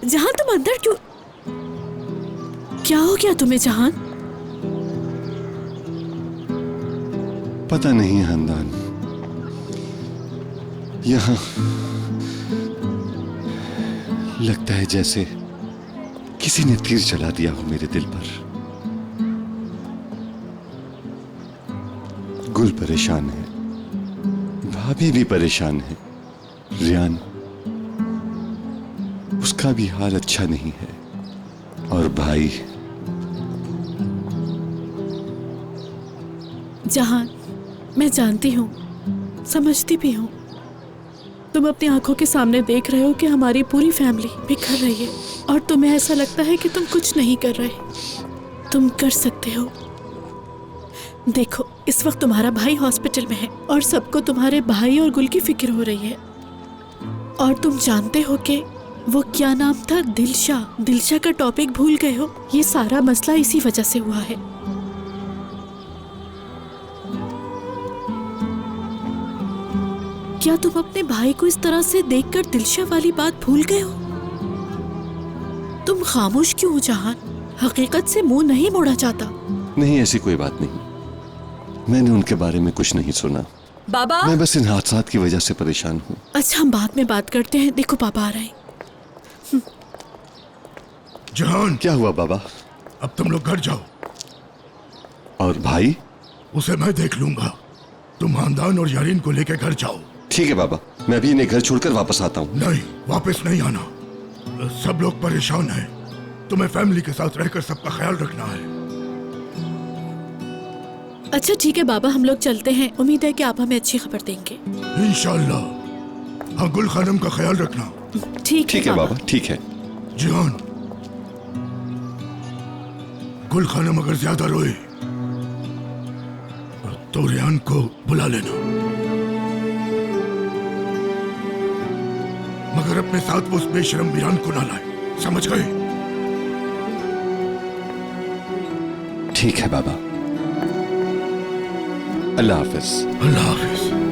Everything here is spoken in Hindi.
जहान तुम अंदर क्यों? क्या हो गया तुम्हें जहान? पता नहीं खानदान, यहाँ लगता है जैसे किसी ने तीर चला दिया हो मेरे दिल पर। गुल परेशान है, भाभी भी परेशान है, रियान उसका भी हाल अच्छा नहीं है, और भाई। जहान, मैं जानती हूँ, समझती भी हूँ। तुम अपनी आंखों के सामने देख रहे हो कि हमारी पूरी फैमिली बिखर रही है और तुम्हें ऐसा लगता है कि तुम कुछ नहीं कर रहे। तुम कर सकते हो। देखो, इस वक्त तुम्हारा भाई हॉस्पिटल में है और सबको तुम्हारे भाई और गुल की फिक्र हो रही है। और तुम जानते हो कि वो क्या नाम था, दिलशा का टॉपिक भूल गए हो। ये सारा मसला इसी वजह से हुआ है। क्या तुम अपने भाई को इस तरह से देखकर दिलशा वाली बात भूल गए हो? तुम खामोश क्यों हो जहान? हकीकत से मुंह नहीं मोड़ा जाता। नहीं, ऐसी कोई बात नहीं। मैंने उनके बारे में कुछ नहीं सुना। बाबा, मैं बस इन हादसात की वजह से परेशान हूँ। अच्छा, हम बाद में बात करते हैं। देखो पापा आ रहे हैं। जहान, क्या हुआ बाबा? अब तुम लोग घर जाओ। और भाई? उसे मैं देख लूंगा। तुम खानदान और यारीन को लेकर घर जाओ। ठीक है बाबा, मैं अभी इन्हें घर छोड़कर वापस आता हूँ। नहीं, वापस नहीं आना। सब लोग परेशान हैं। तुम्हें फैमिली के साथ रहकर सबका ख्याल रखना है। अच्छा ठीक है बाबा, हम लोग चलते हैं। उम्मीद है कि आप हमें अच्छी खबर देंगे। इंशाल्लाह। हाँ, गुल खानम का ख्याल रखना। ठीक है बाबा, ठीक है। जिहान, गुल खानम अगर ज्यादा रोए तो रियान को बुला लेना, मगर अपने साथ वो उस बेशरम वीरान को ना लाए। समझ गए? ठीक है बाबा। अल्लाह हाफिज। अल्लाह हाफिज।